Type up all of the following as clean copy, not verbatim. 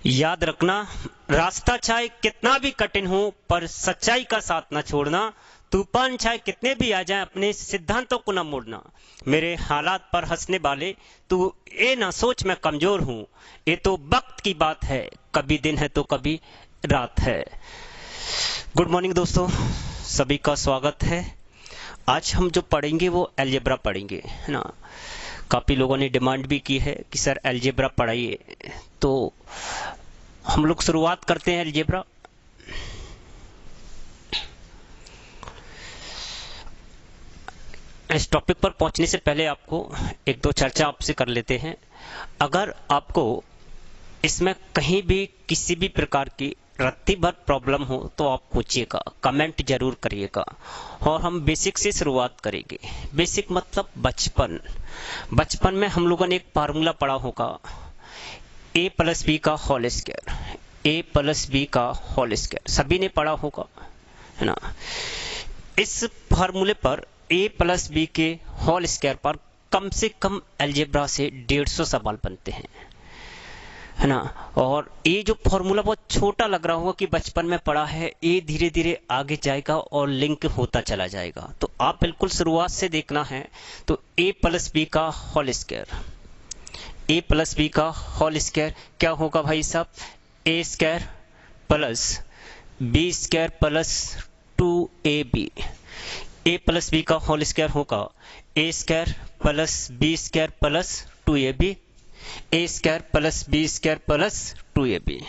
याद रखना, रास्ता चाहे कितना भी कठिन हो पर सच्चाई का साथ न छोड़ना। तूफान चाहे कितने भी आ जाएं, अपने सिद्धांतों को न मोड़ना। मेरे हालात पर हंसने वाले, तू ये ना सोच मैं कमजोर हूं। ये तो वक्त की बात है, कभी दिन है तो कभी रात है। गुड मॉर्निंग दोस्तों, सभी का स्वागत है। आज हम जो पढ़ेंगे वो अलजेब्रा पढ़ेंगे, है ना। काफ़ी लोगों ने डिमांड भी की है कि सर अलजेब्रा पढ़ाइए, तो हम लोग शुरुआत करते हैं अलजेब्रा। इस टॉपिक पर पहुंचने से पहले आपको एक दो चर्चा आपसे कर लेते हैं। अगर आपको इसमें कहीं भी किसी भी प्रकार की रत्ती भर प्रॉब्लम हो तो आप पूछिएगा, कमेंट जरूर करिएगा। और हम बेसिक से शुरुआत करेंगे। बेसिक मतलब बचपन। बचपन में हम लोगों ने एक फार्मूला पढ़ा होगा, a प्लस बी का whole square. a plus B का होल स्क्वायर सभी ने पढ़ा होगा, है ना। इस फार्मूले पर a प्लस बी के होल स्क्वायर पर कम से कम अलजेब्रा से 150 सवाल बनते हैं, है ना। और ये जो फॉर्मूला बहुत छोटा लग रहा होगा कि बचपन में पढ़ा है, ये धीरे धीरे आगे जाएगा और लिंक होता चला जाएगा। तो आप बिल्कुल शुरुआत से देखना है। तो a प्लस बी का whole square, a plus B का होल स्क्वायर क्या होगा भाई साहब? a square plus b square plus 2ab। a plus B का होल स्क्वायर होगा a square plus b square plus 2ab, a square plus b square plus 2ab।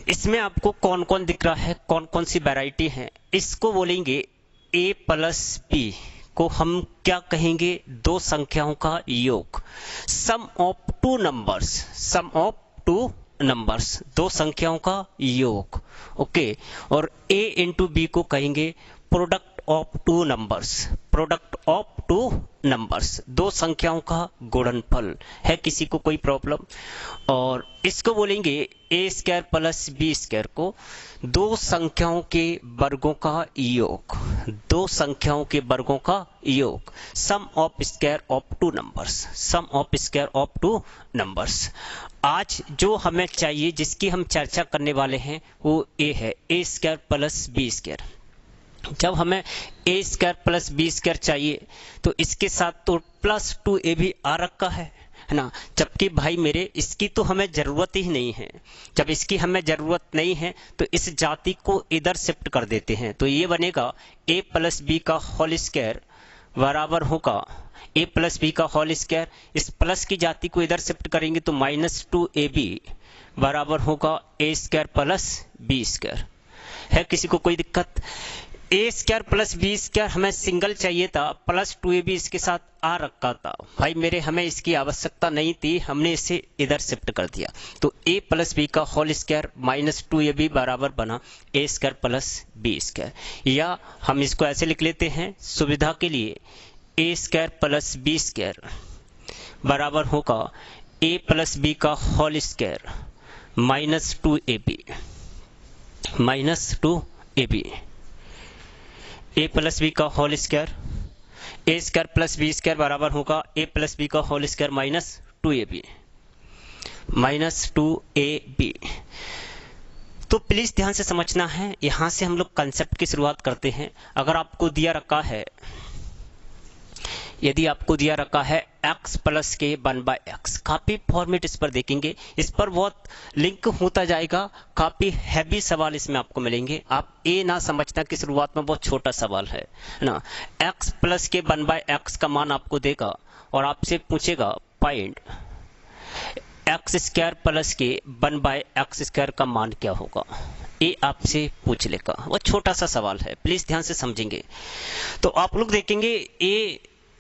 इसमें आपको कौन कौन दिख रहा है, कौन कौन सी वैरायटी है? इसको बोलेंगे a प्लस b को हम क्या कहेंगे? दो संख्याओं का योग, sum of two numbers. Sum of two numbers, दो संख्याओं का योग, ओके। और a इंटू बी को कहेंगे product of two numbers. Product of two numbers, दो संख्याओं का गुणनफल। है किसी को कोई प्रॉब्लम? और इसको बोलेंगे a square plus b square को दो संख्याओं के वर्गों का योग। दो संख्याओं के वर्गों का योग, sum of square of two numbers. Sum of square of two numbers. आज जो हमें चाहिए, जिसकी हम चर्चा करने वाले हैं, वो a है, a square plus b square. जब हमें a square plus B square चाहिए तो इसके साथ तो प्लस 2a भी आ रखा है ना। जबकि भाई मेरे इसकी तो हमें जरूरत ही नहीं है। जब इसकी हमें जरूरत नहीं है तो इस जाति को इधर शिफ्ट कर देते हैं। तो ये बनेगा a प्लस बी का होल स्क्वायर बराबर होगा a प्लस बी का होल स्क्वायर। इस प्लस की जाति को इधर शिफ्ट करेंगे तो माइनस 2ab बराबर होगा a square plus B square. है किसी को कोई दिक्कत? a square plus B square हमें सिंगल चाहिए था, प्लस 2ab इसके साथ आ रखा था। भाई मेरे हमें इसकी आवश्यकता नहीं थी, हमने इसे इधर शिफ्ट कर दिया। तो a प्लस बी का होल स्क्वायर माइनस 2ab बराबर बना a square plus B square. या हम इसको ऐसे लिख लेते हैं सुविधा के लिए, a square plus B square बराबर होगा a प्लस बी का whole square minus 2ab। Minus 2ab a plus B का whole square, a square plus B square बराबर होगा a प्लस बी का whole square minus 2ab। Minus 2ab। तो please ध्यान से समझना है, यहां से हम लोग कंसेप्ट की शुरुआत करते हैं। अगर आपको दिया रखा है, यदि आपको दिया रखा है x प्लस के 1/x, काफी फॉर्मेट इस पर देखेंगे, इस पर बहुत लिंक होता जाएगा। काफी हैवी सवाल इसमें आपको मिलेंगे। आप ये ना समझना कि शुरुआत में बहुत छोटा सवाल है ना। x प्लस के 1/x का मान आपको देगा और आपसे पूछेगा पॉइंट x स्क्वायर प्लस के 1/x स्क्वायर का मान क्या होगा, ये आपसे पूछ लेगा। वो छोटा सा सवाल है, प्लीज ध्यान से समझेंगे। तो आप लोग देखेंगे ये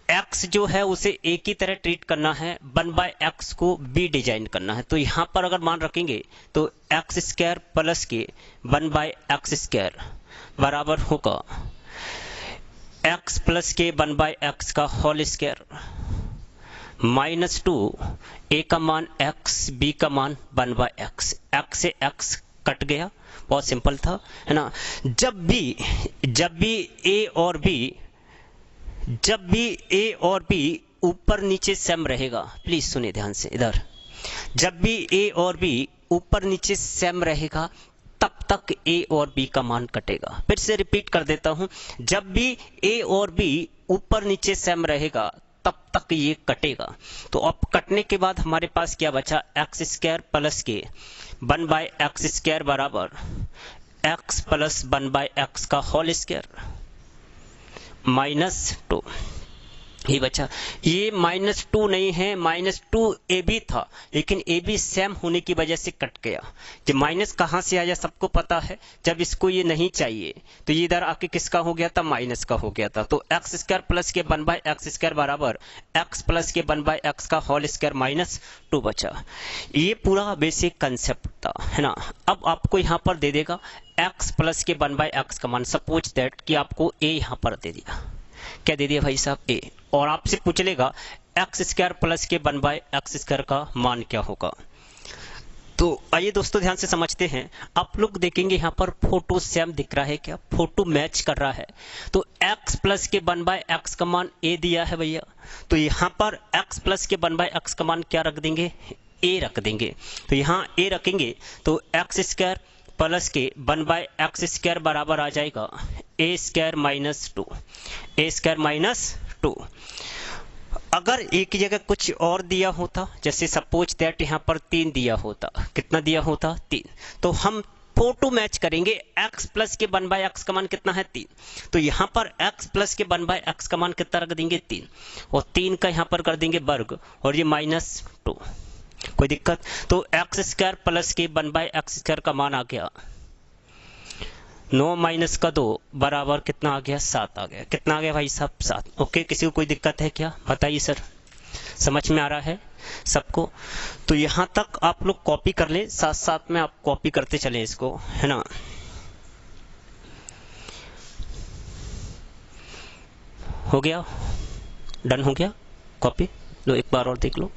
x जो है उसे a की तरह ट्रीट करना है, 1/x को b डिजाइन करना है। तो यहां पर अगर मान रखेंगे तो x स्क्वायर प्लस के 1/x स्क्वायर बराबर होगा x प्लस के 1/x का होल स्क्वायर माइनस 2, a का मान x, b का मान 1/x। x से x कट गया, बहुत सिंपल था, है ना। जब भी a और b ऊपर नीचे सेम रहेगा, प्लीज सुनिए ध्यान से इधर, जब भी a और b ऊपर नीचे सेम रहेगा तब तक ए और बी का मान कटेगा। फिर से रिपीट कर देता हूं, जब भी ए और बी ऊपर नीचे सेम रहेगा तब तक ये कटेगा। तो अब कटने के बाद हमारे पास क्या बचा, एक्स स्क्वायर प्लस के 1/x स्क्वायर बराबर x प्लस 1/x का होल स्क्वायर -2 ये बचा। ये -2 नहीं है, -2 ए बी था, लेकिन ए बी सेम होने की वजह से कट गया। ये माइनस कहां से आया सबको पता है, जब इसको ये नहीं चाहिए तो ये इधर आके किसका हो गया था, माइनस का हो गया था। तो एक्स स्क्वायर प्लस के 1/x स्क्वायर बराबर x प्लस के 1/x का होल स्क्वायर -2 बचा। ये पूरा बेसिक कंसेप्ट था, है ना। अब आपको यहाँ पर दे देगा x प्लस के 1/x का मान। सपोज दैट कि आपको a यहाँ पर दे दिया, क्या दे दिया भाई साहब, a, और आपसे पूछ लेगा एक्स स्क्वायर प्लस के 1/x स्क्वायर का मान क्या होगा। तो आइए दोस्तों ध्यान से समझते हैं। आप लोग देखेंगे यहाँ पर फोटो सेम दिख रहा है, क्या फोटो मैच कर रहा है। तो x प्लस के 1/x का मान a दिया है भैया, तो यहाँ पर x प्लस के 1/x का मान क्या रख देंगे, a रख देंगे। तो यहाँ a रखेंगे तो एक्स स्क्वायर प्लस के 1/x स्क्वायर बराबर आ जाएगा a स्क्वायर -2, a स्क्वायर -2। अगर एक की जगह कुछ और दिया होता, जैसे सपोज दैट यहाँ पर 3 दिया होता, कितना दिया होता, 3, तो हम फोटो मैच करेंगे। x प्लस के 1/x का मान कितना है, 3, तो यहाँ पर x प्लस के 1/x का मान कितना रख देंगे, 3, और 3 का यहाँ पर कर देंगे वर्ग, और ये -2, कोई दिक्कत। तो एक्स स्क्वायर प्लस के 1/x स्क्वायर का मान आ गया 9 माइनस का 2 बराबर कितना आ गया, 7 आ गया। कितना आ गया भाई साहब, 7। ओके, किसी को कोई दिक्कत है क्या, बताइए सर, समझ में आ रहा है सबको। तो यहां तक आप लोग कॉपी कर ले, साथ साथ में आप कॉपी करते चले इसको, है ना। हो गया, डन हो गया, कॉपी लो, एक बार और देख लो।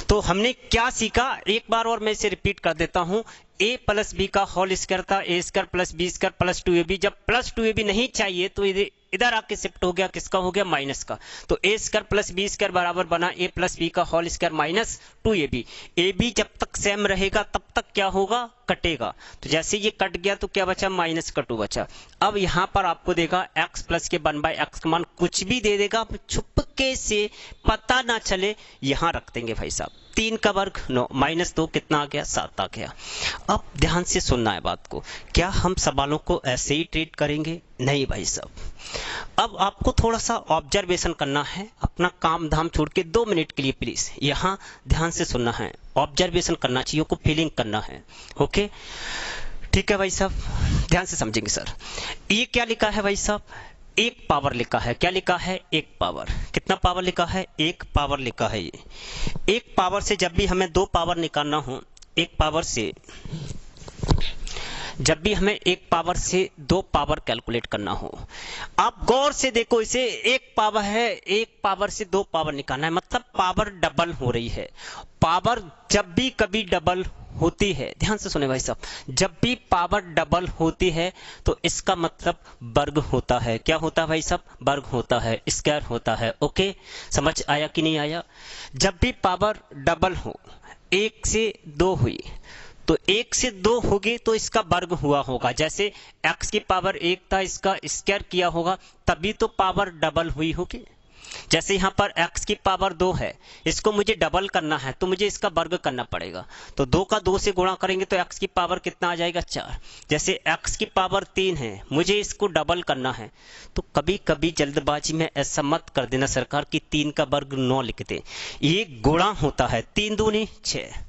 तो हमने क्या सीखा, एक बार और मैं इसे रिपीट कर देता हूं। a प्लस बी का होल स्क्वायर था, a square plus B square plus 2ab। जब प्लस 2ab नहीं चाहिए तो इधर आके शिफ्ट हो गया, किसका हो गया, माइनस का। तो a square plus B square बराबर बना a प्लस बी का होल स्क्वायर -2ab। ab जब तक सेम रहेगा तब तक क्या होगा, कटेगा। तो जैसे ये कट गया तो क्या बचा, -2 बचा। अब यहाँ पर आपको देगा x प्लस के 1/x का मान कुछ भी दे देगा, छुपके से पता ना चले, यहाँ रख देंगे भाई साहब। 3 का वर्ग 9, -2 कितना आ गया, 7 आ गया। अब ध्यान से सुनना है बात को, क्या हम सवालों को ऐसे ही ट्रीट करेंगे, नहीं भाई साहब। अब आपको थोड़ा सा ऑब्जर्वेशन करना है, अपना काम धाम छोड़ के 2 मिनट के लिए प्लीज यहाँ ध्यान से सुनना है, ऑब्जर्वेशन करना चाहिए, को फीलिंग करना है। ओके, ठीक है भाई साहब, ध्यान से समझेंगे सर। ये क्या लिखा है भाई साहब, 1 पावर लिखा है। क्या लिखा है, 1 पावर। कितना पावर लिखा है, 1 पावर लिखा है। ये 1 पावर से जब भी हमें 2 पावर निकालना हो, 1 पावर से जब भी हमें 1 पावर से 2 पावर कैलकुलेट करना हो, आप गौर से देखो, इसे 1 पावर है, 1 पावर से 2 पावर निकालना है, मतलब पावर डबल हो रही है। पावर जब भी कभी डबल होती है, ध्यान से सुने भाई साहब, जब भी पावर डबल होती है तो इसका मतलब वर्ग होता है। क्या होता है भाई साहब, वर्ग होता है, स्क्वायर होता है। ओके, समझ आया कि नहीं आया। जब भी पावर डबल हो, 1 से 2 हुई तो 1 से 2 होगी तो इसका वर्ग हुआ होगा। जैसे x की पावर 1 था, इसका स्क्वायर किया होगा तभी तो पावर डबल हुई होगी। जैसे यहाँ पर x की पावर 2 है, इसको मुझे डबल करना है तो मुझे इसका वर्ग करना पड़ेगा। तो 2 का 2 से गुणा करेंगे तो x की पावर कितना आ जाएगा, 4। जैसे x की पावर 3 है, मुझे इसको डबल करना है, तो कभी कभी जल्दबाजी में ऐसा मत कर देना सरकार कि 3 का वर्ग 9 लिख दे। ये गुणा होता है, 3 दूनी 6,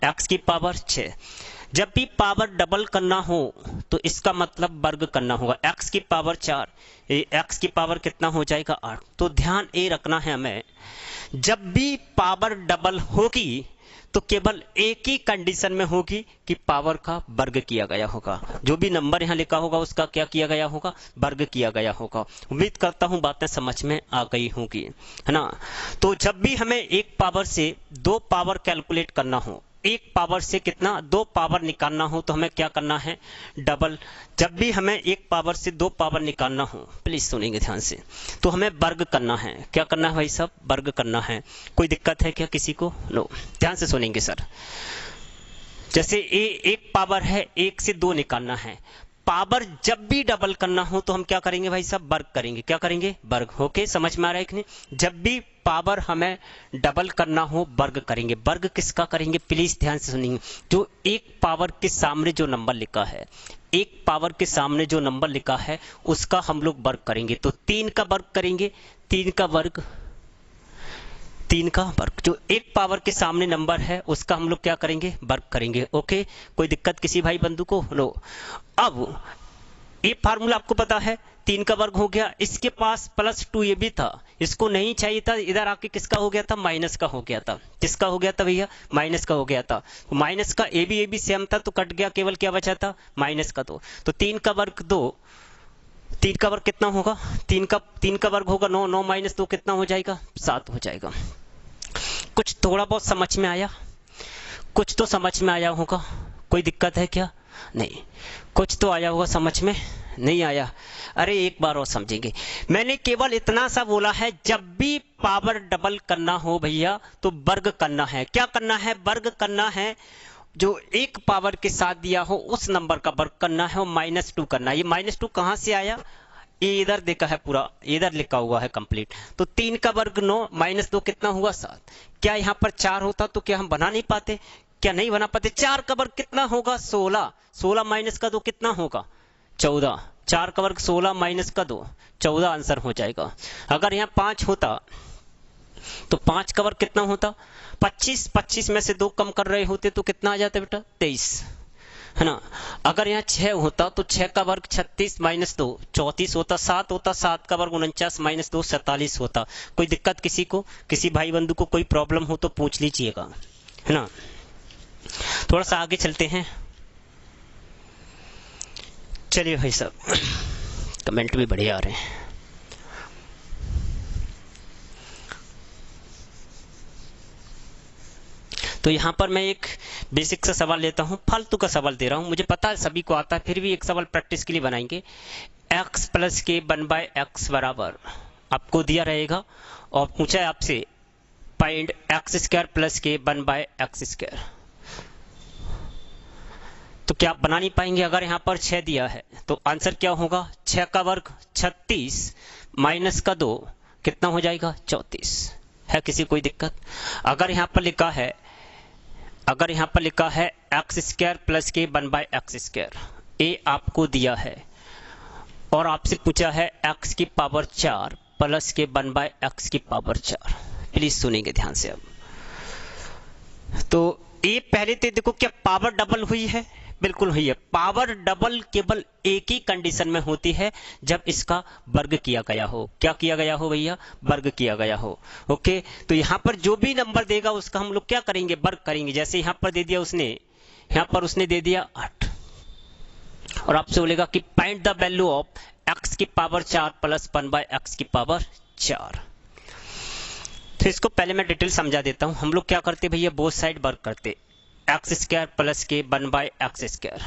x की पावर 6। जब भी पावर डबल करना हो तो इसका मतलब वर्ग करना होगा। x की पावर 4, x की पावर कितना हो जाएगा, 8। तो ध्यान ये रखना है हमें, जब भी पावर डबल होगी तो केवल एक ही कंडीशन में होगी कि पावर का वर्ग किया गया होगा। जो भी नंबर यहाँ लिखा होगा उसका क्या किया गया होगा, वर्ग किया गया होगा। उम्मीद करता हूँ बातें समझ में आ गई होंगी, है ना। तो जब भी हमें 1 पावर से 2 पावर कैलकुलेट करना हो, 1 पावर से कितना, 2 पावर निकालना हो तो हमें क्या करना है, डबल। जब भी हमें 1 पावर से 2 पावर निकालना हो, प्लीज सुनेंगे ध्यान से, तो हमें वर्ग करना है। क्या करना है भाई साहब, वर्ग करना है। कोई दिक्कत है क्या किसी को, नो, ध्यान से सुनेंगे सर। जैसे ए एक पावर है, एक से दो निकालना है, पावर जब भी डबल करना हो तो हम क्या करेंगे भाई साहब, वर्ग करेंगे। क्या करेंगे, वर्ग। ओके, समझ में आ रहा है कि नहीं? जब भी पावर हमें डबल करना हो वर्ग करेंगे। वर्ग किसका करेंगे, प्लीज ध्यान से सुनिए। जो एक पावर के सामने जो नंबर लिखा है, एक पावर के सामने जो नंबर लिखा है उसका हम लोग वर्ग करेंगे। तो 3 का वर्ग करेंगे, 3 का वर्ग, 3 का वर्ग। जो एक पावर के सामने नंबर है उसका हम लोग क्या करेंगे, वर्ग करेंगे। ओके, कोई दिक्कत किसी भाई बंधु को? नो। अब ये फार्मूला आपको पता है, 3 का वर्ग हो गया, इसके पास +2 ये भी था, इसको नहीं चाहिए था, इधर आके किसका हो गया था, माइनस का हो गया था। किसका हो गया था भैया, माइनस का हो गया था। माइनस का ए बी सेम था तो कट गया, केवल क्या बचा था, माइनस का। तो 3 का वर्ग 2, 3 का वर्ग कितना होगा, 3 का वर्ग होगा 9, 9 - 2 कितना हो जाएगा, 7 हो जाएगा। कुछ थोड़ा बहुत समझ में आया? कुछ तो समझ में आया होगा, कोई दिक्कत है क्या? नहीं, कुछ तो आया होगा, समझ में नहीं आया? अरे एक बार और समझेंगे। मैंने केवल इतना सा बोला है, जब भी पावर डबल करना हो भैया तो वर्ग करना है। क्या करना है, वर्ग करना है। जो एक पावर के साथ दिया हो उस नंबर का वर्ग करना है और -2 करना है। ये -2 कहां से आया, ये इधर देखा है, पूरा इधर लिखा हुआ है कंप्लीट। तो 3 का वर्ग 9 -2 कितना हुआ, 7। क्या यहाँ पर 4 होता तो क्या हम बना नहीं पाते, क्या नहीं बना पाते? 4 का वर्ग कितना होगा, 16। 16 माइनस का 2 कितना होगा, 14। 4 का वर्ग 16 माइनस का 2, 14 आंसर हो जाएगा। अगर यहाँ 5 होता तो 5 का वर्ग कितना होता, 25। 25 में से 2 कम कर रहे होते तो कितना आ जाता बेटा, 23, है ना। अगर यहाँ 6 होता तो 6 का वर्ग 36 - 2 34 होता। 7 होता, 7 का वर्ग 49 - 2 47 होता। कोई दिक्कत किसी को, किसी भाई बंधु को कोई प्रॉब्लम हो तो पूछ लीजिएगा, है ना। थोड़ा सा आगे चलते हैं। चलिए भाई साहब, कमेंट भी बढ़िया आ रहे हैं। तो यहाँ पर मैं एक बेसिक सा सवाल लेता हूँ, फालतू का सवाल दे रहा हूँ, मुझे पता है सभी को आता है, फिर भी एक सवाल प्रैक्टिस के लिए बनाएंगे। x + k 1/x बराबर आपको दिया रहेगा और पूछा है आपसे फाइंड x² + k 1/x²। तो क्या आप बना नहीं पाएंगे? अगर यहाँ पर 6 दिया है तो आंसर क्या होगा, 6 का वर्ग 36 माइनस का 2 कितना हो जाएगा, 34। है किसी कोई दिक्कत? अगर यहाँ पर लिखा है, अगर यहाँ पर लिखा है x² + k 1/x², ये आपको दिया है और आपसे पूछा है x की पावर 4 + k 1/x²। प्लीज सुनेंगे ध्यान से। अब तो ये पहले तो देखो, क्या पावर डबल हुई है, बिल्कुल हुई है। पावर डबल केवल एक ही कंडीशन में होती है, जब इसका वर्ग किया गया हो। क्या किया गया हो भैया, वर्ग किया गया हो। ओके, तो यहाँ पर जो भी नंबर देगा उसका हम लोग क्या करेंगे, वर्ग करेंगे। जैसे यहाँ पर दे दिया उसने, यहाँ पर उसने दे दिया 8 और आपसे बोलेगा कि find the value of x की पावर 4 + 1/x²। तो इसको पहले मैं डिटेल समझा देता हूं। हम लोग क्या करते भैया, बोथ साइड वर्क करते, x² + k 1/x²।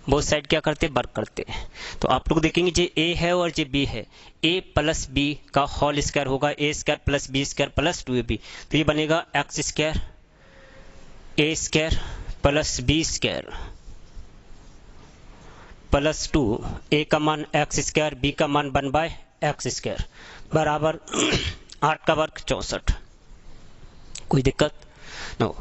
Both side क्या करते, वर्क करते। तो आप लोग देखेंगे जे a है और जे b है, a + b का होल स्क्वायर होगा, a² + b² + 2ab। तो ये बनेगा x² a² + b² + 2, a का मान x², b का मान 1/x² बराबर 8 का वर्ग 64। कोई दिक्कत? नो।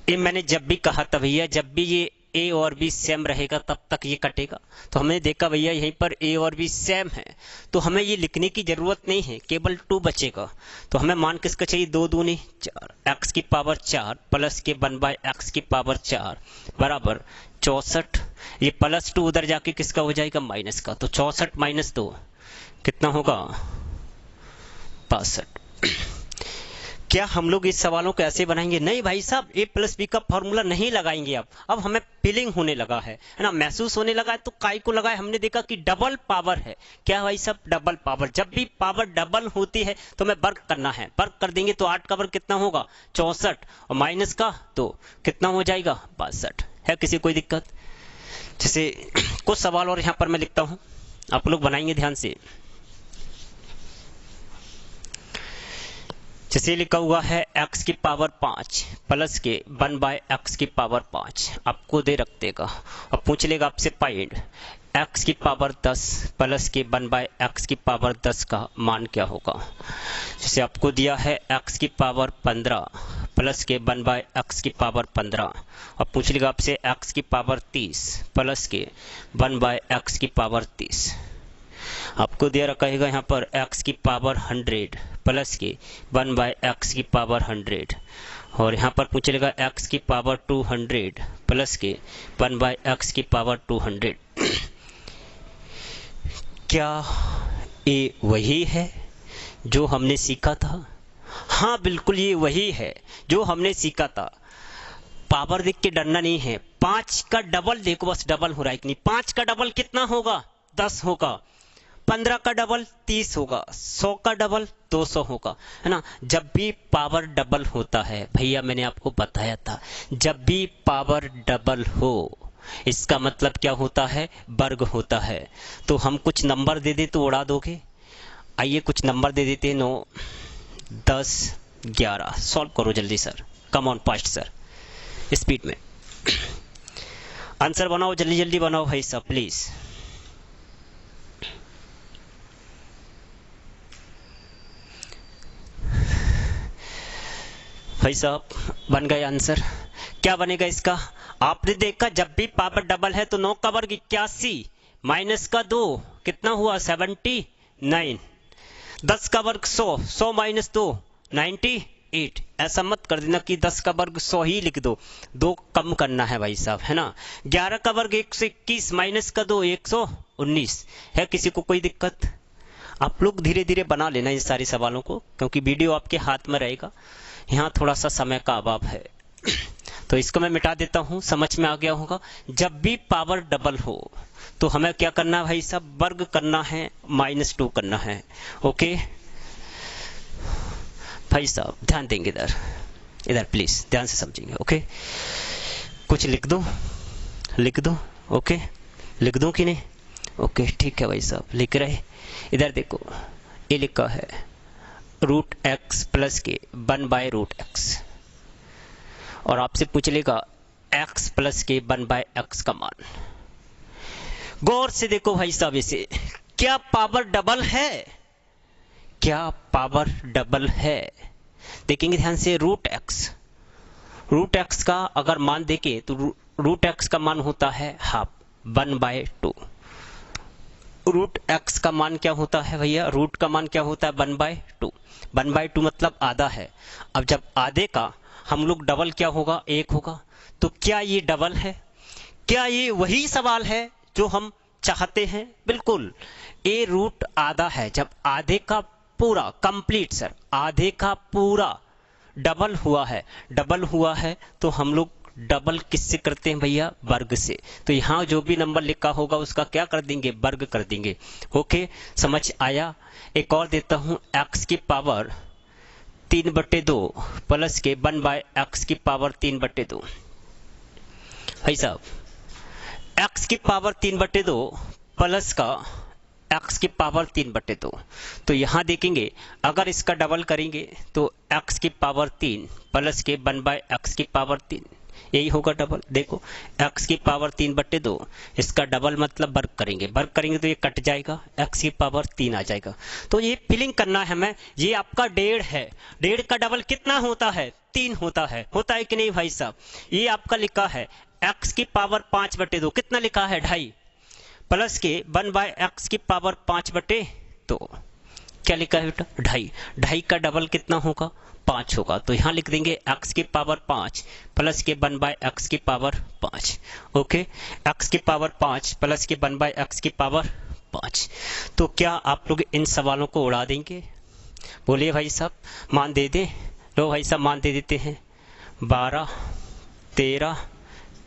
ये मैंने जब भी कहा था भैया, जब भी ये a और b सेम रहेगा तब तक ये कटेगा। तो हमने देखा भैया यहीं पर a और b सेम है, तो हमें ये लिखने की जरूरत नहीं है, केवल 2 बचेगा। तो हमें मान किसका चाहिए, 2 दूनी 4, x की पावर 4 + k 1/x² बराबर 64। ये +2 उधर जाके किसका हो जाएगा, माइनस का। तो 64 - 2 कितना होगा, 65। क्या हम लोग इस सवालों को ऐसे बनाएंगे? नहीं भाई साहब, a + b का फॉर्मूला नहीं लगाएंगे। अब हमें फीलिंग होने लगा है ना, महसूस होने लगा है। तो काय को लगाए, हमने देखा कि डबल पावर है। क्या भाई साहब, डबल पावर। जब भी पावर डबल होती है तो हमें वर्ग करना है, वर्ग कर देंगे तो 8 का वर्ग कितना होगा, 64 और माइनस का 2 कितना हो जाएगा, 62। है किसी कोई दिक्कत? जैसे कुछ सवाल और यहाँ पर मैं लिखता हूँ, आप लोग बनाएंगे ध्यान से। जैसे लिखा हुआ है x की पावर 5 प्लस के 1 बाय x की पावर 5 आपको दे रख देगा और पूछ लेगा आपसे फाइंड x की पावर 10 प्लस के 1 बाय x की पावर 10 का मान क्या होगा। जैसे आपको दिया है x की पावर 15 प्लस के 1 बाय x की पावर 15 और पूछ लेगा आपसे x की पावर 30 प्लस के 1 बाय x की पावर 30। आपको दिया रखा है यहाँ पर x की पावर 100 प्लस के 1 बाय x की पावर 100 और यहाँ पर पूछ लेगा x की पावर 200 प्लस के 1 बाय x की पावर 200। क्या ये वही है जो हमने सीखा था? हाँ बिल्कुल ये वही है जो हमने सीखा था। पावर देख के डरना नहीं है। 5 का डबल देखो, बस डबल हो रहा है कि नहीं। 5 का डबल कितना होगा? 10 होगा। 15 का डबल 30 होगा। 100 का डबल 200 होगा, है ना। जब भी पावर डबल होता है भैया, मैंने आपको बताया था, जब भी पावर डबल हो इसका मतलब क्या होता है? वर्ग होता है। तो हम कुछ नंबर दे दे तो उड़ा दोगे? आइए कुछ नंबर दे देते हैं। 9, 10, 11। सॉल्व करो जल्दी sir, come on fast sir, speed में आंसर बनाओ, जल्दी जल्दी बनाओ भाई साहब प्लीज। भाई साहब बन गए आंसर। क्या बनेगा इसका? आपने देखा जब भी पावर डबल है तो 9 का वर्ग 81 माइनस का 2 कितना हुआ? 79। 10 का वर्ग 100, 100 माइनस 2 98। ऐसा मत कर देना कि 10 का वर्ग 100 ही लिख दो, 2 कम करना है भाई साहब, है ना। 11 का वर्ग 121 माइनस का 2 119। है किसी को कोई दिक्कत? आप लोग धीरे धीरे बना लेना इन सारे सवालों को, क्योंकि वीडियो आपके हाथ में रहेगा। यहाँ थोड़ा सा समय का अभाव है तो इसको मैं मिटा देता हूँ, समझ में आ गया होगा। जब भी पावर डबल हो तो हमें क्या करना है भाई साहब? वर्ग करना है, -2 करना है। ओके भाई साहब ध्यान देंगे इधर, इधर प्लीज ध्यान से समझेंगे। ओके कुछ लिख दो, लिख दो। ओके लिख दो कि नहीं? ओके ठीक है भाई साहब लिख रहे। इधर देखो ये लिखा है √x प्लस के 1 बाय √x और आपसे पूछ लेगा x प्लस के 1 बाय x का मान। गौर से देखो भाई साहब, इसे क्या पावर डबल है? क्या पावर डबल है? देखेंगे ध्यान से। √x का अगर मान देखे तो √x का मान होता है हाफ, 1/2। √x का मान क्या होता है भैया? रूट का मान क्या होता है? 1/2। 1/2 मतलब आधा है। अब जब आधे का हम लोग डबल क्या होगा? 1 होगा। तो क्या ये डबल है? क्या ये वही सवाल है जो हम चाहते हैं? बिल्कुल, ए रूट आधा है। जब आधे का पूरा कंप्लीट सर, आधे का पूरा डबल हुआ है, डबल हुआ है तो हम लोग डबल किससे करते हैं भैया? वर्ग से। तो यहाँ जो भी नंबर लिखा होगा उसका क्या कर देंगे? वर्ग कर देंगे। ओके समझ आया? एक और देता हूँ, x की पावर 3/2 प्लस के 1 बाय x की पावर 3/2। भाई साहब x की पावर 3/2 प्लस का x की पावर 3/2। तो यहाँ देखेंगे अगर इसका डबल करेंगे तो x की पावर 3 प्लस के 1 बाय x की पावर 3, यही होगा डबल। देखो x की पावर 3/2, इसका डबल मतलब वर्ग करेंगे, वर्ग करेंगे तो ये कट जाएगा, x की पावर 3 आ जाएगा। तो ये फिलिंग करना है हमें। ये आपका 1.5 है, 1.5 का डबल कितना होता है? 3 होता है। होता है कि नहीं भाई साहब? ये आपका लिखा है x की पावर 5/2, कितना लिखा है? 2.5 प्लस के 1 बाय x की पावर 5/2, क्या लिखा है बेटा? 2.5। 2.5 का डबल कितना होगा? 5 होगा। तो यहाँ लिख देंगे x की पावर 5 प्लस के 1 बाय x की पावर 5। ओके x की पावर 5 प्लस के 1 बाय x की पावर 5। तो क्या आप लोग इन सवालों को उड़ा देंगे? बोलिए भाई साहब, मान दे दें। लो भाई साहब मान दे देते हैं। 12, 13,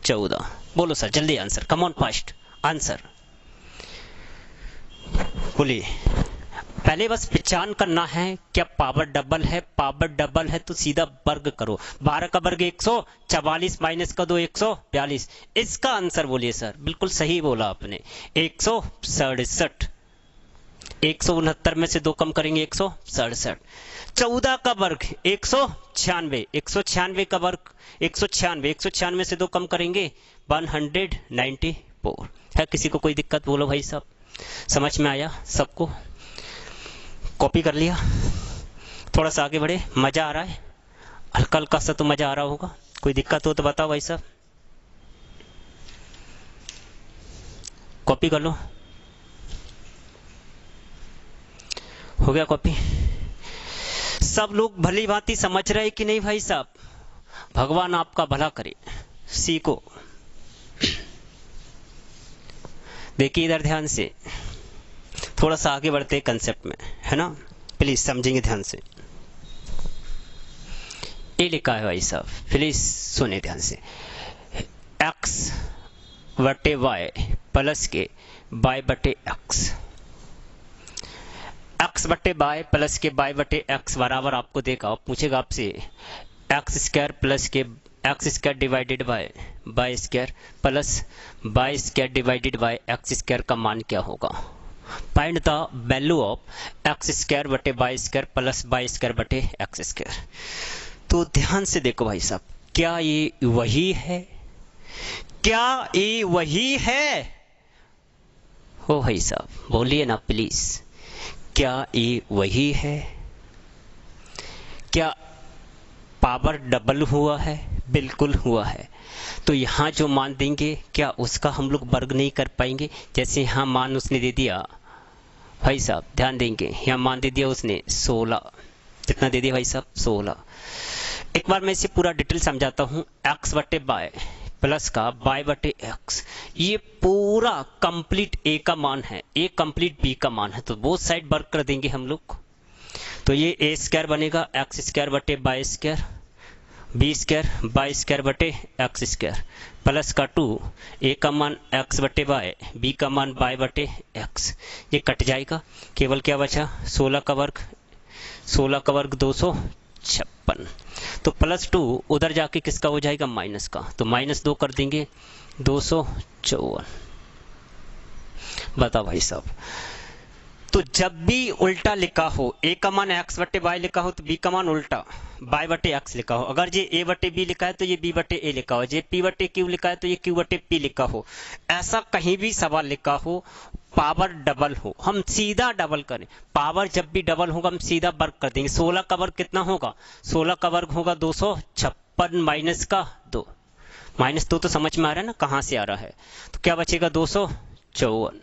14। बोलो सर जल्दी answer, come on fast answer बोलिए। पहले बस पहचान करना है क्या पावर डबल है। पावर डबल है तो सीधा वर्ग करो। 12 का वर्ग 144 माइनस का 2 142। इसका आंसर बोलिए सर। बिल्कुल सही बोला आपने, 167। 169 में से 2 कम करेंगे 167। 14 का वर्ग 196, 196 का वर्ग 196, 196 से 2 कम करेंगे 194। है किसी को कोई दिक्कत? बोलो भाई साहब, समझ में आया सबको? कॉपी कर लिया? थोड़ा सा आगे बढ़े, मजा आ रहा है? हल्का हल्का सा तो मजा आ रहा होगा। कोई दिक्कत हो तो बताओ भाई साहब, कॉपी कर लो। हो गया कॉपी? सब लोग भली भांति समझ रहे कि नहीं भाई साहब? भगवान आपका भला करे, सीखो। देखिए इधर ध्यान से, थोड़ा सा आगे बढ़ते हैं कंसेप्ट में, है ना? प्लीज समझेंगे ध्यान से। ये लिखा है भाई साहब, प्लीज सुने ध्यान से। x बटे y प्लस के y बटे x, x बटे y प्लस के y बटे x बराबर आपको देगा, पूछेगा आपसे एक्स स्क्वायर प्लस के X square divided by Y square plus Y square divided by X square का मान क्या होगा? Find the value of X square बटे Y square plus Y square बटे एक्स स्क्वायर। तो ध्यान से देखो भाई साहब, क्या ये वही है? क्या ये वही है? हो भाई साहब बोलिए ना प्लीज, क्या ये वही है? क्या पावर डबल हुआ है? बिल्कुल हुआ है। तो यहाँ जो मान देंगे, क्या उसका हम लोग वर्ग नहीं कर पाएंगे? जैसे यहाँ मान उसने दे दिया भाई साहब, ध्यान देंगे, यहाँ मान दे दिया उसने 16। कितना दे दिया भाई साहब? 16। एक बार मैं इसे पूरा डिटेल समझाता हूँ। एक्स बटे वाई प्लस का वाई बटे एक्स, ये पूरा कंप्लीट ए का मान है, ए कंप्लीट बी का मान है, तो बोथ साइड वर्क कर देंगे हम लोग। तो ये ए स्क्वायर बनेगा एक्स स्क्वायर बटे Y square, B square Y square बटे एक्स स्क्वायर प्लस का 2, ए का मान एक्स बटे वाई, बी का मान वाई बटे एक्स। ये कट जाएगा, केवल क्या बचा? 16 का वर्ग, 16 का वर्ग 256। तो प्लस 2 उधर जाके किसका हो जाएगा? माइनस का, तो माइनस 2 कर देंगे 254। बताओ भाई साहब, तो जब भी उल्टा लिखा हो, ए का मान एक्स बटे वाई लिखा हो तो बी का मान उल्टा वाई बटे एक्स लिखा हो, अगर ये ए बटे बी लिखा है तो ये बी बटे ए लिखा हो, ये पी बटे क्यू लिखा है तो ये क्यू बटे पी लिखा हो, ऐसा कहीं भी सवाल लिखा हो, पावर डबल हो, हम सीधा डबल करें। पावर जब भी डबल होगा हम सीधा वर्ग कर देंगे। 16 का वर्ग कितना होगा? 16 का वर्ग होगा 256 माइनस का 2, माइनस 2 तो समझ में आ रहा है ना कहाँ से आ रहा है? तो क्या बचेगा? 254।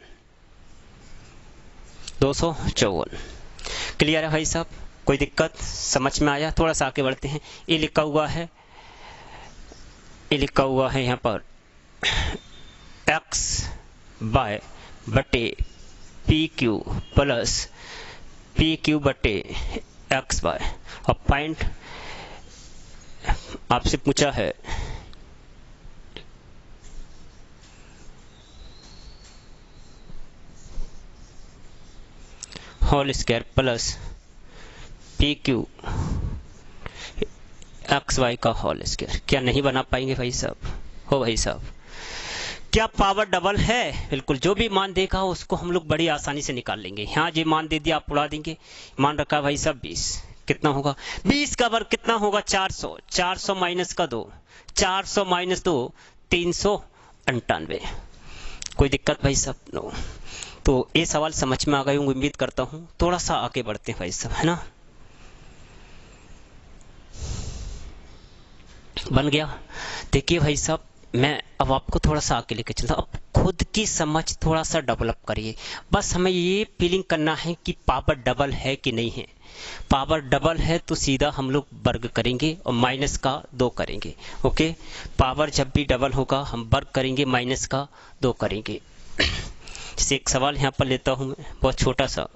254 क्लियर है भाई साहब? कोई दिक्कत? समझ में आया? थोड़ा सा आगे बढ़ते हैं। ये लिखा हुआ है, ये लिखा हुआ है यहाँ पर एक्स बाय बटे P Q plus P Q बटे एक्स बाय, और पॉइंट आपसे पूछा है whole square plus P Q X Y का होल स्क्वायर। क्या नहीं बना पाएंगे भाई साहब? हो भाई साहब, क्या पावर डबल है? बिल्कुल, जो भी मान देखा उसको हम लोग बड़ी आसानी से निकाल लेंगे। यहाँ जो मान दे दिया आप उड़ा देंगे। मान रखा भाई साहब 20, कितना होगा? 20 का वर्ग कितना होगा? 400, 400 माइनस का 2, 400 माइनस 2 398। कोई दिक्कत भाई साहब? नो। तो ये सवाल समझ में आ गए होंगे उम्मीद करता हूँ। थोड़ा सा आगे बढ़ते हैं भाई साहब, है ना? बन गया? देखिए भाई साहब, मैं अब आपको थोड़ा सा आगे लेके चलता हूं। अब खुद की समझ थोड़ा सा डेवलप करिए। बस हमें ये फीलिंग करना है कि पावर डबल है कि नहीं है। पावर डबल है तो सीधा हम लोग वर्ग करेंगे और माइनस का 2 करेंगे। ओके, पावर जब भी डबल होगा हम वर्ग करेंगे, माइनस का 2 करेंगे। जैसे एक सवाल यहाँ पर लेता हूं मैं, बहुत छोटा सा।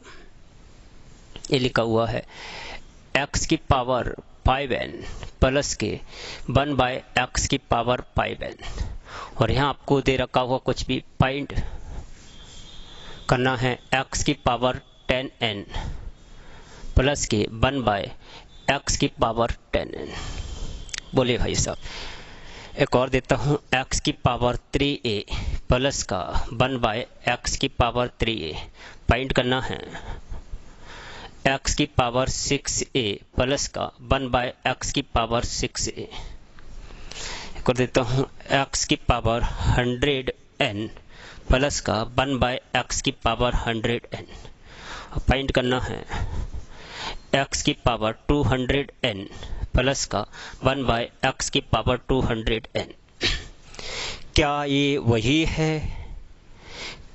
ये लिखा हुआ है x की पावर 5n प्लस के 1 बाय एक्स की पावर 5n, और यहाँ आपको दे रखा हुआ कुछ भी फाइंड करना है x की पावर 10n प्लस के 1 बाय एक्स की पावर 10n। बोलिए भाई साहब। एक और देता हूँ x की पावर 3a प्लस का 1/x की पावर 3a फाइंड करना है। x की पावर 6a प्लस का 1/x की पावर 6a कर देता हूँ। x की पावर 100n प्लस का 1/x की पावर 100n फाइंड करना है। x की पावर 200n प्लस का 1/x की पावर 200n। क्या ये वही है?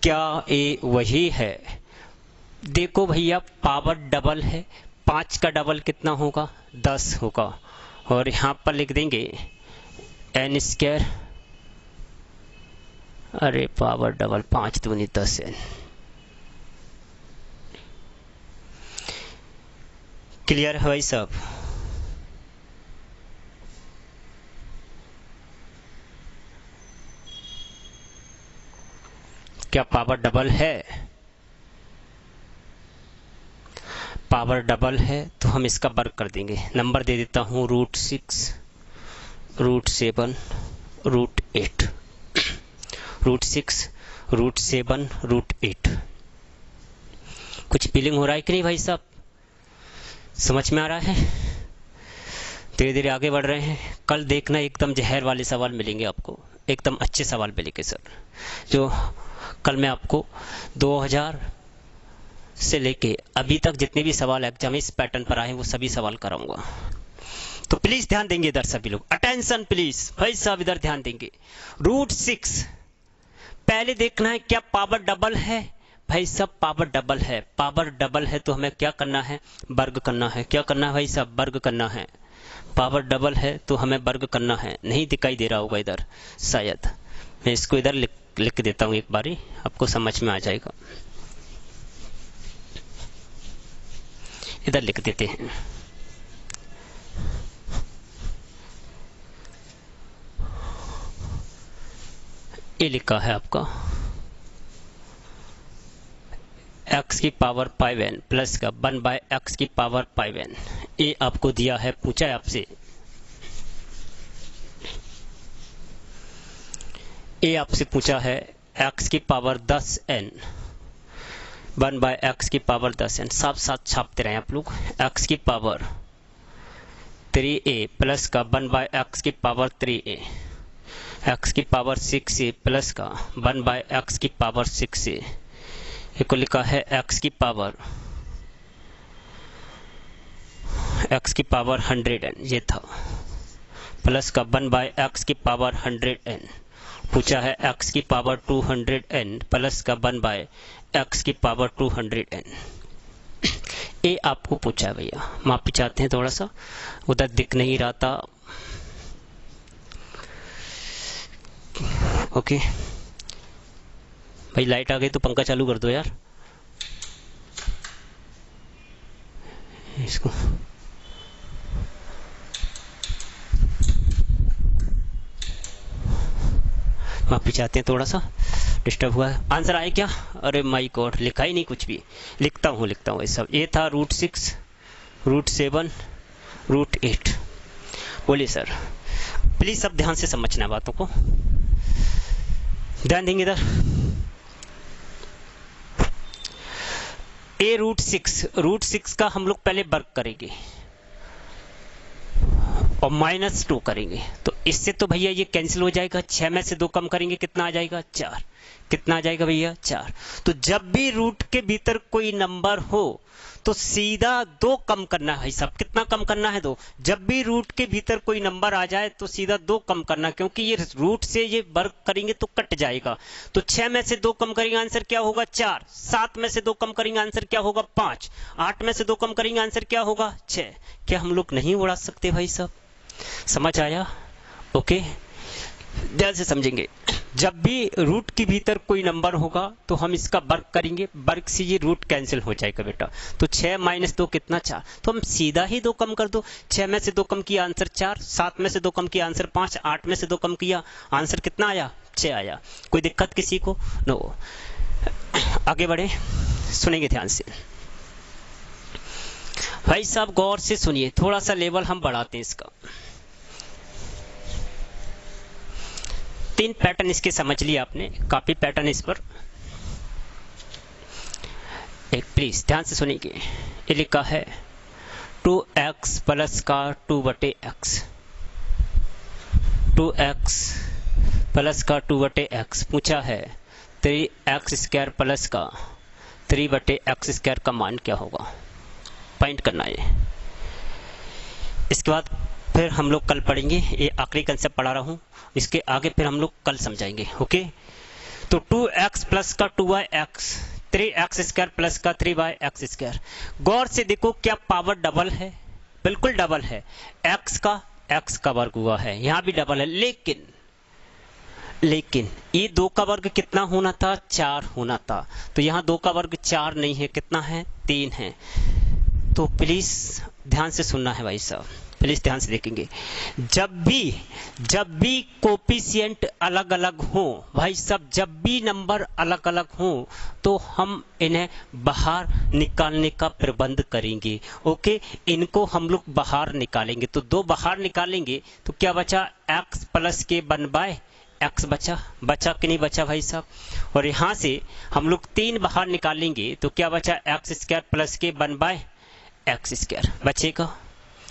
क्या ये वही है? देखो भैया, पावर डबल है। 5 का डबल कितना होगा? 10 होगा। और यहाँ पर लिख देंगे n²। अरे पावर डबल 5 दूनी 10n। क्लियर है भाई साहब? क्या पावर डबल है? पावर डबल है तो हम इसका वर्ग कर देंगे। नंबर दे देता हूँ √6, √7, √8, √6, √7, √8। कुछ फीलिंग हो रहा है कि नहीं भाई साहब? समझ में आ रहा है? धीरे धीरे आगे बढ़ रहे हैं। कल देखना एकदम जहर वाले सवाल मिलेंगे आपको, एकदम अच्छे सवाल मिलेंगे सर। जो कल मैं आपको 2000 से लेके अभी तक जितने भी सवाल एग्जाम इस पैटर्न पर आए हैं वो सभी सवाल कराऊंगा। तो प्लीज ध्यान देंगे इधर सभी लोग, अटेंशन प्लीज भाई साहब, इधर ध्यान देंगे। √6 पहले देखना है क्या पावर डबल है? भाई साहब पावर डबल है। पावर डबल है तो हमें क्या करना है? वर्ग करना है। क्या करना है भाई साहब? वर्ग करना है। पावर डबल है तो हमें वर्ग करना है। नहीं दिखाई दे रहा होगा इधर शायद, मैं इसको इधर लिख देता हूँ, एक बारी आपको समझ में आ जाएगा। इधर लिख देते हैं। ये लिखा है आपका x की पावर 5n प्लस का 1/x की पावर 5n। ये आपको दिया है, पूछा है आपसे। ये आपसे पूछा है x की पावर 10n 1/x की पावर 10n। साथ साथ छापते रहे आप लोग। x की पावर 3a प्लस का 1/x की पावर 3a, x की पावर 6a प्लस का 1/x की पावर 6a। को लिखा है x की पावर 100n, ये था, प्लस का 1/x की पावर 100n। पूछा है x की पावर 200n प्लस का 1/x की पावर 200n। ये आपको पूछा है भैया। माफी चाहते हैं, थोड़ा सा उधर दिख नहीं रहा था। ओके भाई, लाइट आ गई तो पंखा चालू कर दो यार इसको। माफी चाहते हैं, थोड़ा सा डिस्टर्ब हुआ है। आंसर आए क्या? अरे माय गॉड, लिखा ही नहीं कुछ भी। लिखता हूँ ये सब। ये था √6, √7, √8। बोलिए सर, प्लीज सब ध्यान से समझना बातों को, ध्यान देंगे इधर। √6 का हम लोग पहले वर्ग करेंगे और -2 करेंगे। तो इससे तो भैया ये कैंसिल हो जाएगा। 6 में से 2 कम करेंगे, कितना आ जाएगा? 4। कितना आ जाएगा भैया? 4। तो जब भी रूट के भीतर कोई नंबर हो तो सीधा 2 कम करना है भाई साहब। कितना कम करना है? 2। जब भी रूट के भीतर कोई नंबर आ जाए तो सीधा 2 कम करना, क्योंकि ये रूट से ये वर्ग करेंगे तो कट जाएगा। तो 6 में से 2 कम करेंगे, आंसर क्या होगा? 4। 7 में से 2 कम करेंगे, आंसर क्या होगा? 5। 8 में से 2 कम करेंगे, आंसर क्या होगा? 6। क्या हम लोग नहीं उड़ा सकते भाई साहब? समझ आया? ओके, ध्यान से समझेंगे। जब भी रूट के भीतर कोई नंबर होगा तो हम इसका वर्ग करेंगे, वर्ग से ये रूट कैंसिल हो जाएगा बेटा। तो 6 - 2 कितना? 4। तो हम सीधा ही 2 कम कर दो। 6 में से 2 कम किया, आंसर 4। 7 में से 2 कम किया, आंसर 5। 8 में से 2 कम किया, आंसर कितना आया? 6 आया। कोई दिक्कत किसी को? नो। आगे बढ़े, सुनेंगे ध्यान से भाई साहब, गौर से सुनिए। थोड़ा सा लेवल हम बढ़ाते हैं इसका। तीन पैटर्न इसके समझ लिया आपने, काफी पैटर्न इस पर। एक प्लीज ध्यान से सुनिए, ये लिखा है 2x प्लस का 2/x, 2x प्लस का 2/x पूछा है 3x² प्लस का 3/x² का मान क्या होगा, पॉइंट करना है। इसके बाद फिर हम लोग कल पढ़ेंगे, ये आखिरी कंसेप्ट पढ़ा रहा हूँ, इसके आगे फिर हम लोग कल समझाएंगे। ओके, तो 2x प्लस का 2y(x), 3x² प्लस का 3y(x²। गौर से देखो क्या पावर डबल है, बिल्कुल डबल है, x का वर्ग हुआ है, यहाँ भी डबल है, लेकिन ये 2 का वर्ग कितना होना था, 4 होना था, तो यहाँ 2 का वर्ग 4 नहीं है, कितना है, 3 है। तो प्लीज ध्यान से सुनना है भाई साहब, प्लीज ध्यान से देखेंगे। जब भी कोफिशिएंट अलग अलग हो भाई साहब, जब भी नंबर अलग अलग हो तो हम इन्हें बाहर निकालने का प्रबंध करेंगे। ओके, इनको हम लोग बाहर निकालेंगे, तो 2 बाहर निकालेंगे तो क्या बचा, x प्लस के 1/x बचा कि नहीं बचा भाई साहब। और यहाँ से हम लोग 3 बाहर निकालेंगे तो क्या बचा, x² प्लस के 1/x² बचेगा।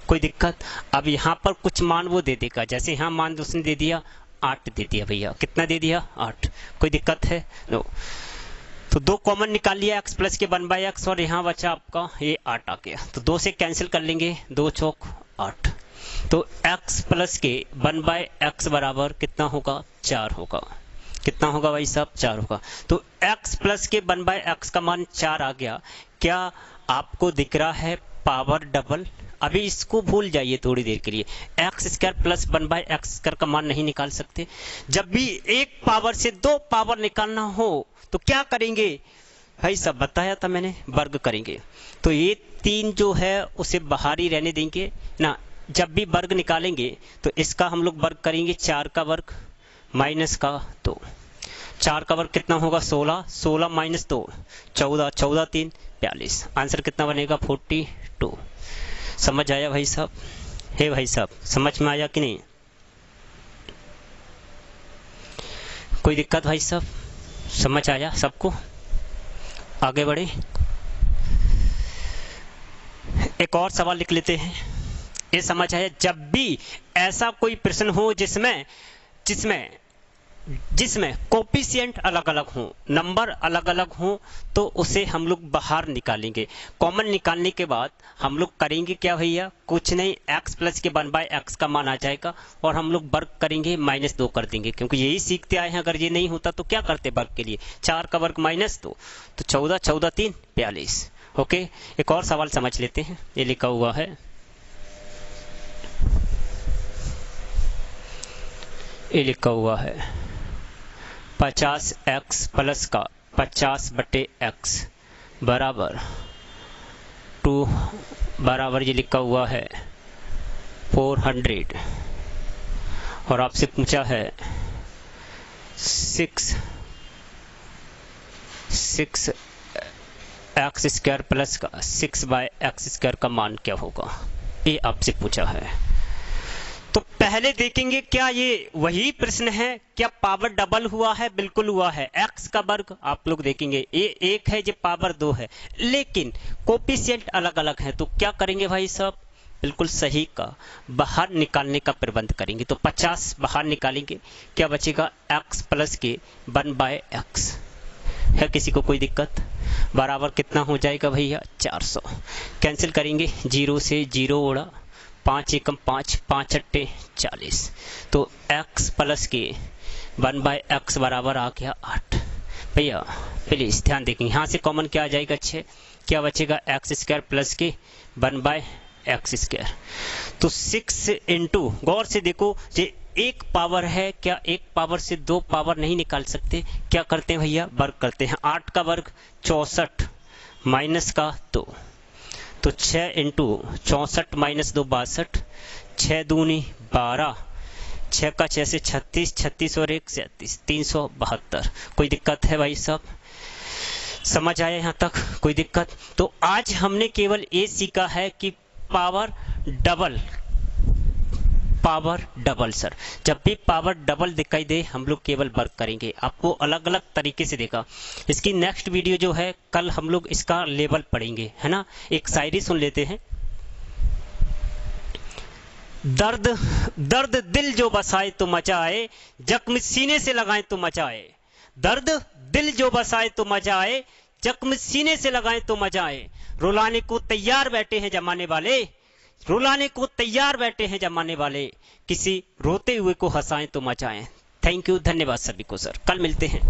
कोई दिक्कत? अब यहाँ पर कुछ मान वो दे देगा, जैसे यहाँ मान उसने दे दिया 8 दे दिया भैया, कितना दे दिया, 8। कोई दिक्कत है? नो। तो 2 कॉमन निकाल लिया, x प्लस के 1/x, और यहाँ बचा आपका ये 8 आ गया, तो 2 से कैंसिल कर लेंगे, 2 चौक 8। तो x प्लस के 1/x बराबर कितना होगा, 4 होगा। कितना होगा भाई साहब, 4 होगा। तो x प्लस के 1/x का मान 4 आ गया। क्या आपको दिख रहा है पावर डबल? अभी इसको भूल जाइए थोड़ी देर के लिए, x² प्लस 1/x² का मान नहीं निकाल सकते। जब भी एक पावर से 2 पावर निकालना हो तो क्या करेंगे भाई साहब, बताया था मैंने, वर्ग करेंगे। तो ये 3 जो है उसे बाहर ही रहने देंगे ना। जब भी वर्ग निकालेंगे तो इसका हम लोग वर्ग करेंगे, 4 का वर्ग माइनस का 2, 4 का वर्ग कितना होगा, 16, 16 माइनस 2 14, 14 3 42, आंसर कितना बनेगा, 42। समझ आया भाई साहब? हे भाई साहब, समझ में आया कि नहीं? कोई दिक्कत भाई साहब, समझ आया सबको? आगे बढ़े, एक और सवाल लिख लेते हैं। ये समझ आया? जब भी ऐसा कोई प्रश्न हो जिसमें कोफिशिएंट अलग अलग हो, नंबर अलग अलग हो, तो उसे हम लोग बाहर निकालेंगे। कॉमन निकालने के बाद हम लोग करेंगे क्या भैया, कुछ नहीं, x प्लस के 1/x का मान आ जाएगा और हम लोग वर्ग करेंगे, -2 कर देंगे, क्योंकि यही सीखते आए हैं। अगर ये नहीं होता तो क्या करते वर्ग के लिए, 4 का वर्ग -2, तो 14, 14 3 42। ओके, एक और सवाल समझ लेते हैं। ये लिखा हुआ है, ये लिखा हुआ है 50x प्लस का 50/x बराबर 2 बराबर, ये लिखा हुआ है 400। और आपसे पूछा है 6x² प्लस का 6/x² का मान क्या होगा, ये आपसे पूछा है। तो पहले देखेंगे क्या ये वही प्रश्न है, क्या पावर डबल हुआ है? बिल्कुल हुआ है। x का वर्ग आप लोग देखेंगे, ये 1 है, ये पावर 2 है, लेकिन कोफिशिएंट अलग अलग है, तो क्या करेंगे भाई साहब, बिल्कुल सही का बाहर निकालने का प्रबंध करेंगे। तो 50 बाहर निकालेंगे, क्या बचेगा, x प्लस के 1/x है। किसी को कोई दिक्कत? बराबर कितना हो जाएगा भैया, 400। कैंसिल करेंगे, 0 से 0 उड़ा, 5 एकम 5, 5 अट्टे 40। तो x प्लस के 1/x बराबर आ गया 8। भैया प्लीज ध्यान देखेंगे, यहाँ से कॉमन क्या आ जाएगा, 6, क्या बचेगा, x² प्लस के 1/x²। तो 6 इंटू, गौर से देखो, ये एक पावर है, क्या एक पावर से 2 पावर नहीं निकाल सकते? क्या करते हैं भैया, वर्ग करते हैं। 8 का वर्ग 64 माइनस का 2, तो 6 इंटू 64 माइनस 2 62, 6 दूनी 12, 6 का 6 से 36, 36 और 1 37, 372। कोई दिक्कत है भाई साहब? समझ आया यहाँ तक? कोई दिक्कत? तो आज हमने केवल ये सीखा है कि power double power double sir. जब भी पावर डबल दिखाई दे हम लोग केवल वर्क करेंगे, आपको अलग अलग तरीके से देगा। इसकी नेक्स्ट वीडियो जो है कल हम लोग इसका लेवल पढ़ेंगे, है ना। एक शायरी सुन लेते हैं। दर्द दर्द दिल जो बसाए तो मचाए, जख्म सीने से लगाए तो मचाए। दर्द दिल जो बसाए तो मचाए, जख्म सीने से लगाए तो मचाए। रुलाने को तैयार बैठे हैं जमाने वाले, रुलाने को तैयार बैठे हैं जमाने वाले। किसी रोते हुए को हंसाएं तो मचाएं। थैंक यू, धन्यवाद सभी को सर, कल मिलते हैं।